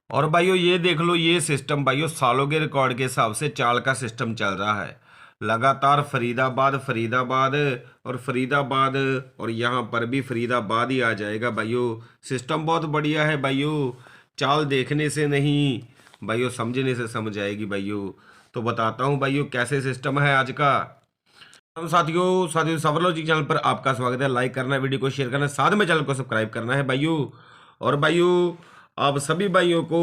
और भाइयों ये देख लो, ये सिस्टम भाइयों सालों के रिकॉर्ड के हिसाब से चाल का सिस्टम चल रहा है। लगातार फरीदाबाद फरीदाबाद और फरीदाबाद, और यहाँ पर भी फरीदाबाद ही आ जाएगा भाइयों। सिस्टम बहुत बढ़िया है भाइयों, चाल देखने से नहीं भाइयों समझने से समझ आएगी भाइयों। तो बताता हूँ भाइयों कैसे सिस्टम है आज का। तो साथियों साथियों सफरलोजी चैनल पर आपका स्वागत है। लाइक करना, वीडियो को शेयर करना, साथ में चैनल को सब्सक्राइब करना है भाइयों। और भाइयों आप सभी भाइयों को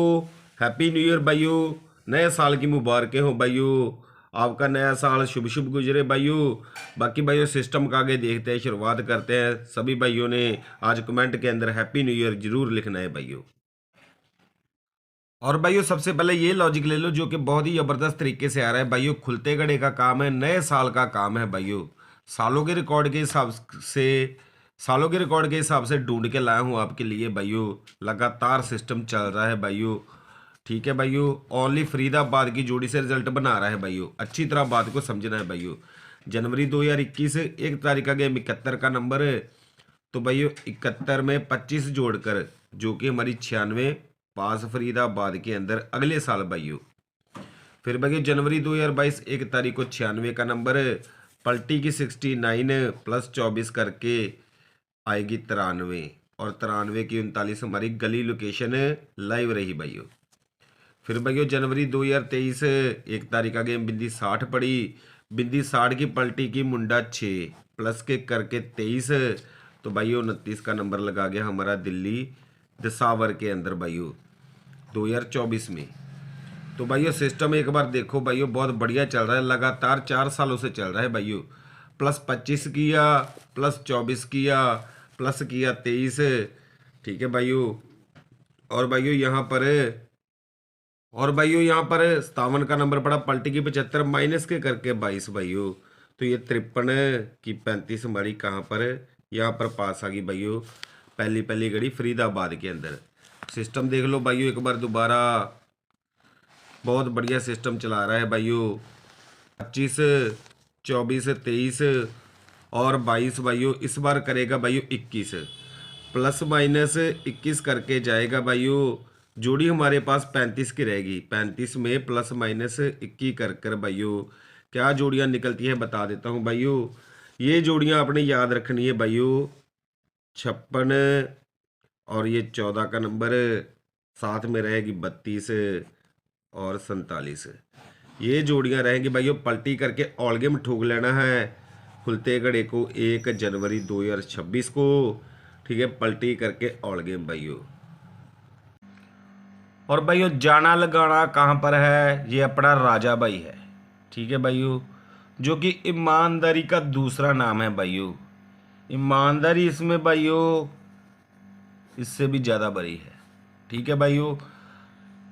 हैप्पी न्यू ईयर भाइयों, नए साल की मुबारकें हो भाइयों। आपका नया साल शुभ शुभ गुजरे भाइयों। बाकी भाइयों सिस्टम का आगे देखते हैं, शुरुआत करते हैं। सभी भाइयों ने आज कमेंट के अंदर हैप्पी न्यू ईयर जरूर लिखना है भाइयों। और भाइयों सबसे पहले ये लॉजिक ले लो जो कि बहुत ही जबरदस्त तरीके से आ रहा है भाइयों। खुलते घड़े का काम है, नए साल का काम है भाइयों। सालों के रिकॉर्ड के हिसाब से सालों के रिकॉर्ड के हिसाब से ढूंढ के लाया हूँ आपके लिए भाइयों। लगातार सिस्टम चल रहा है भाइयों। ठीक है भाइयों, ओनली फरीदाबाद की जोड़ी से रिजल्ट बना रहा है भाइयों। अच्छी तरह बात को समझना है भाइयों। जनवरी 2021 एक तारीख का गेम 71 का नंबर है। तो भाइयों 71 में 25 जोड़कर जो कि हमारी 96 पास फरीदाबाद के अंदर अगले साल भाइयों। फिर भाइयों जनवरी 2022 एक तारीख को 96 का नंबर है। पलटी की 69 प्लस 24 करके आएगी 93, और 93 की 39 हमारी गली लोकेशन लाइव रही भाइयों। फिर भाइयों जनवरी 2023 एक तारीख का गेम बिंदी 60 पड़ी। बिंदी 60 की पलटी की मुंडा 6 प्लस के करके 23। तो भाइयों 29 का नंबर लगा गया हमारा दिल्ली दिसावर के अंदर भाइयों 2024 में। तो भाइयों सिस्टम एक बार देखो भाइयों, बहुत बढ़िया चल रहा है। लगातार 4 सालों से चल रहा है भाइयों। प्लस 25 किया, प्लस 24 किया, प्लस किया 23। ठीक है भाइयों। और भाइयों यहाँ पर 57 का नंबर पड़ा। पलटी की 75 माइनस के करके 22 भाइयों। तो ये 53 की 35 हमारी कहाँ पर है, यहाँ पर पास आ गई भाइयों। पहली पहली घड़ी फरीदाबाद के अंदर। सिस्टम देख लो भाइयों एक बार दोबारा, बहुत बढ़िया सिस्टम चला रहा है भाइयों। 25 24 23 और 22 भाइयों। इस बार करेगा भाइयों 21, प्लस माइनस 21 करके जाएगा भाइयों। जोड़ी हमारे पास 35 की रहेगी। 35 में प्लस माइनस 21 कर कर भाइयों क्या जोड़ियां निकलती है बता देता हूं भाइयों। ये जोड़ियां आपने याद रखनी है भाइयों। 56 और ये 14 का नंबर, साथ में रहेगी 32 और 47। ये जोड़ियां रहेंगी भाइयों। पलटी करके ऑलगे में ठोक लेना है खुलते घड़े को 1 जनवरी 2026 को। ठीक है, पलटी करके ऑलगे में भाइयों। और भाइयों जाना लगाना कहाँ पर है, ये अपना राजा भाई है। ठीक है भाइयों, जो कि ईमानदारी का दूसरा नाम है भाइयों। ईमानदारी इसमें भाइयों इससे भी ज़्यादा बड़ी है। ठीक है भाइयों,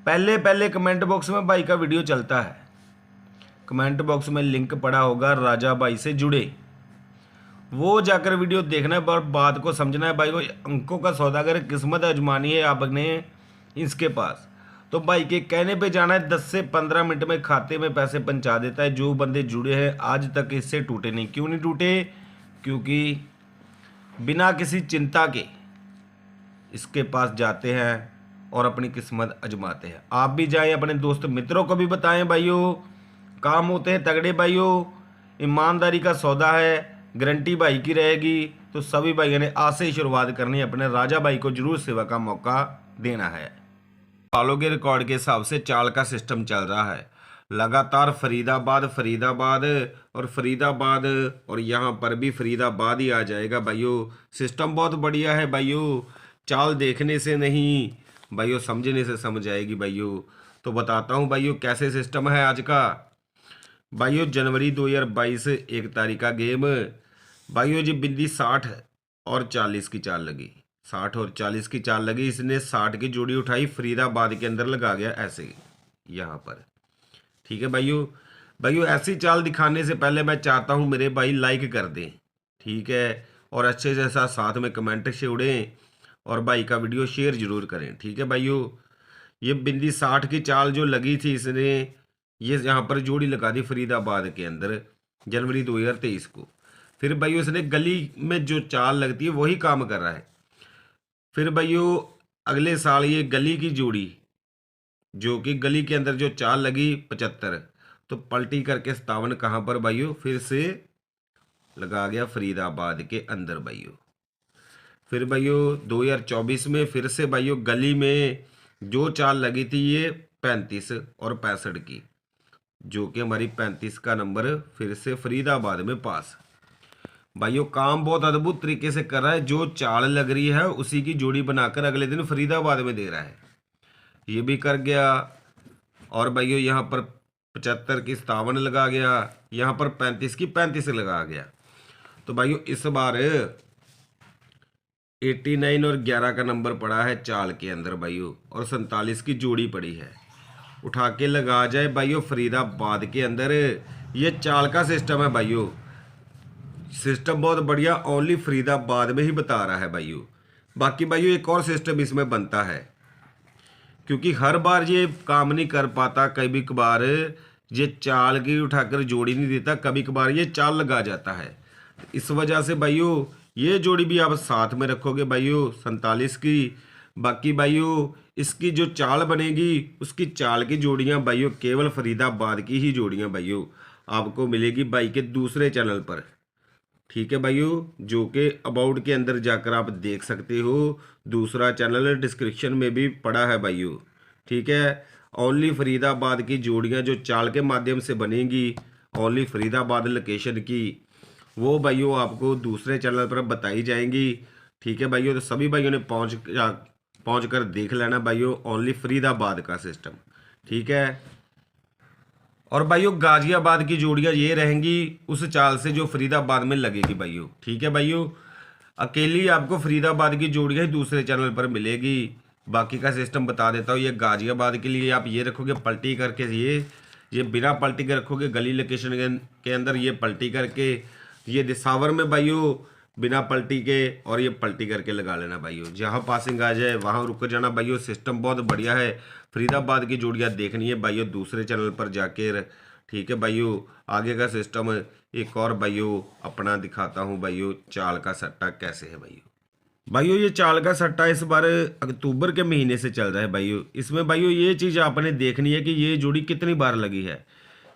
पहले पहले कमेंट बॉक्स में भाई का वीडियो चलता है। कमेंट बॉक्स में लिंक पड़ा होगा राजा भाई से जुड़े, वो जाकर वीडियो देखना है। पर बात को समझना है भाई। वो अंकों का सौदागर, किस्मत आजमानी है आपने इसके पास। तो भाई के कहने पे जाना है, 10 से 15 मिनट में खाते में पैसे पहुंचा देता है। जो बंदे जुड़े हैं आज तक इससे टूटे नहीं। क्यों नहीं टूटे? क्योंकि बिना किसी चिंता के इसके पास जाते हैं और अपनी किस्मत आजमाते हैं। आप भी जाएं, अपने दोस्त मित्रों को भी बताएं भाइयों। काम होते हैं तगड़े भाइयों, ईमानदारी का सौदा है, गारंटी भाई की रहेगी। तो सभी भाइयों ने आज से ही शुरुआत करनी है। अपने राजा भाई को जरूर सेवा का मौका देना है। सालों के रिकॉर्ड के हिसाब से चाल का सिस्टम चल रहा है। लगातार फरीदाबाद फरीदाबाद और फरीदाबाद, और यहाँ पर भी फरीदाबाद ही आ जाएगा भाइयों। सिस्टम बहुत बढ़िया है भाइयों, चाल देखने से नहीं भाइयों समझने से समझ आएगी भाइयों। तो बताता हूँ भाइयों कैसे सिस्टम है आज का। भाइयों जनवरी 2022 एक तारीख का गेम भाइयों जी बिंदी 60 और 40 की चाल लगी। 60 और 40 की चाल लगी। इसने 60 की जोड़ी उठाई, फरीदाबाद के अंदर लगा गया ऐसे यहाँ पर। ठीक है भाइयों। भाइयों ऐसी चाल दिखाने से पहले मैं चाहता हूँ मेरे भाई लाइक कर दें। ठीक है, और अच्छे से साथ में कमेंट से उड़ें, और भाई का वीडियो शेयर जरूर करें। ठीक है भाइयों, ये बिंदी 60 की चाल जो लगी थी इसने, ये यहाँ पर जोड़ी लगा दी फरीदाबाद के अंदर जनवरी 2023 को। फिर भाइयों इसने गली में जो चाल लगती है वही काम कर रहा है। फिर भाइयों अगले साल ये गली की जोड़ी जो कि गली के अंदर जो चाल लगी 75, तो पलटी करके 57 कहाँ पर भाइयों, फिर से लगा गया फरीदाबाद के अंदर भाइयों। फिर भाइयों 2024 में फिर से भाइयों गली में जो चाल लगी थी ये 35 और 65 की, जो कि हमारी 35 का नंबर फिर से फरीदाबाद में पास। भाइयों काम बहुत अद्भुत तरीके से कर रहा है, जो चाल लग रही है उसी की जोड़ी बनाकर अगले दिन फरीदाबाद में दे रहा है, ये भी कर गया। और भाइयों यहाँ पर 75 की 57 लगा गया, यहाँ पर 35 की 35 लगा गया। तो भाइयों इस बार 89 और 11 का नंबर पड़ा है चाल के अंदर भाइयों, और 47 की जोड़ी पड़ी है। उठा के लगा जाए भाइयों फरीदाबाद के अंदर, ये चाल का सिस्टम है भाइयों, सिस्टम बहुत बढ़िया, ओनली फरीदाबाद में ही बता रहा है भाइयों। बाकी भाइयों एक और सिस्टम इसमें बनता है, क्योंकि हर बार ये काम नहीं कर पाता, कभी कभार ये चाल की उठाकर जोड़ी नहीं देता, कभी कभार ये चाल लगा जाता है। इस वजह से भाइयों ये जोड़ी भी आप साथ में रखोगे भाइयों 47 की। बाकी भाइयों इसकी जो चाल बनेगी उसकी चाल की जोड़ियां भाइयों केवल फरीदाबाद की ही जोड़ियां भाइयों आपको मिलेगी भाई के दूसरे चैनल पर, ठीक है भाइयों, जो कि अबाउट के अंदर जाकर आप देख सकते हो। दूसरा चैनल डिस्क्रिप्शन में भी पड़ा है भाइयों, ठीक है। ओनली फरीदाबाद की जोड़ियां जो चाल के माध्यम से बनेंगी, ओनली फरीदाबाद लोकेशन की, वो भाइयों आपको दूसरे चैनल पर बताई जाएंगी, ठीक है भाइयों। तो सभी भाइयों ने पहुंच कर देख लेना भाइयों ओनली फरीदाबाद का सिस्टम, ठीक है। और भाइयों गाजियाबाद की जोड़ियां ये रहेंगी उस चाल से जो फरीदाबाद में लगेगी भाइयों, ठीक है भाइयों। अकेली आपको फरीदाबाद की जोड़ियां ही दूसरे चैनल पर मिलेगी। बाकी का सिस्टम बता देता हूँ। ये गाजियाबाद के लिए आप ये रखोगे पलटी करके, ये बिना पलटी के रखोगे गली लोकेशन के अंदर, ये पलटी करके, ये दिसावर में भाइयों बिना पलटी के, और ये पलटी करके लगा लेना भाइयों। जहाँ पासिंग आ जाए वहाँ रुक जाना भाइयों। सिस्टम बहुत बढ़िया है। फरीदाबाद की जोड़ियाँ देखनी है भाइयों दूसरे चैनल पर जाकर, ठीक है भाइयों। आगे का सिस्टम एक और भाइयों अपना दिखाता हूँ भाइयों, चाल का सट्टा कैसे है भाइयों। ये चाल का सट्टा इस बार अक्टूबर के महीने से चल रहा है भाइयों। इसमें भाइयों ये चीज़ आपने देखनी है कि ये जोड़ी कितनी बार लगी है।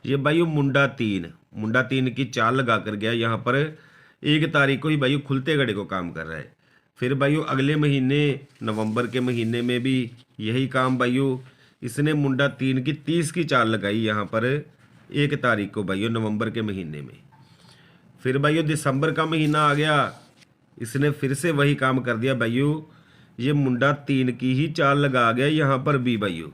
ये भाइयों मुंडा तीन की चाल लगा कर गया यहाँ पर 1 तारीख को ही भाइयों खुलते घड़े को काम कर रहा है। फिर भाइयों अगले महीने नवंबर के महीने में भी यही काम भाइयों, इसने मुंडा 3 की 30 की चाल लगाई यहाँ पर 1 तारीख को भाइयों नवंबर के महीने में। फिर भाइयों दिसंबर का महीना आ गया, इसने फिर से वही काम कर दिया भाइयों। ये मुंडा 3 की ही चाल लगा गया यहाँ पर भी भाइयों।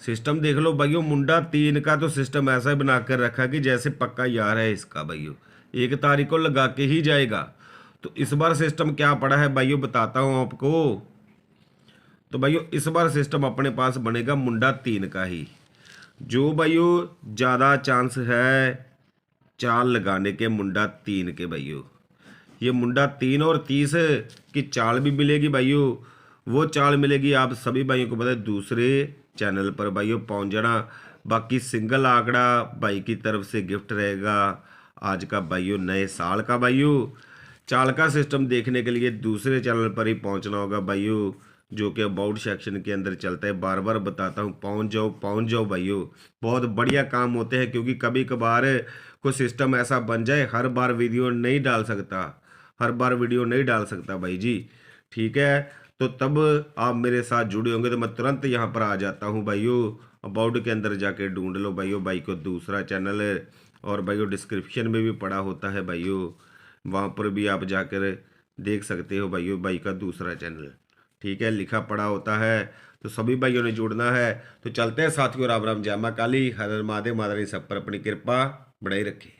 सिस्टम देख लो भाइयों, मुंडा 3 का तो सिस्टम ऐसा बना कर रखा कि जैसे पक्का यार है इसका भाइयों, 1 तारीख को लगा के ही जाएगा। तो इस बार सिस्टम क्या पड़ा है भाइयों बताता हूँ आपको। तो भाइयों इस बार सिस्टम अपने पास बनेगा मुंडा 3 का ही, जो भाइयों ज़्यादा चांस है चाल लगाने के मुंडा 3 के भाइयों। ये मुंडा 3 और 30 की चाल भी मिलेगी भाइयों। वो चाल मिलेगी आप सभी भाइयों को पता है दूसरे चैनल पर भाइयों पहुंच जाना। बाकी सिंगल आंकड़ा भाई की तरफ से गिफ्ट रहेगा आज का भाइयों नए साल का भाइयों। चाल का सिस्टम देखने के लिए दूसरे चैनल पर ही पहुंचना होगा भाइयों, जो कि अबाउट सेक्शन के अंदर चलता है। बार बार बताता हूं पहुंच जाओ भाइयों। बहुत बढ़िया काम होते हैं, क्योंकि कभी कभार कोई सिस्टम ऐसा बन जाए हर बार वीडियो नहीं डाल सकता भाई जी, ठीक है। तो तब आप मेरे साथ जुड़े होंगे तो मैं तुरंत यहाँ पर आ जाता हूँ भाइयों। अबाउट के अंदर जाके ढूंढ लो भाइयों भाई को दूसरा चैनल, और भाइयों डिस्क्रिप्शन में भी पड़ा होता है भाइयों, वहाँ पर भी आप जाकर देख सकते हो भाइयों भाई का दूसरा चैनल, ठीक है, लिखा पड़ा होता है। तो सभी भाइयों ने जुड़ना है। तो चलते हैं साथियों, राम राम, जय मां काली, हर हर महादेव, माता रानी सब पर अपनी कृपा बढ़ाई रखे।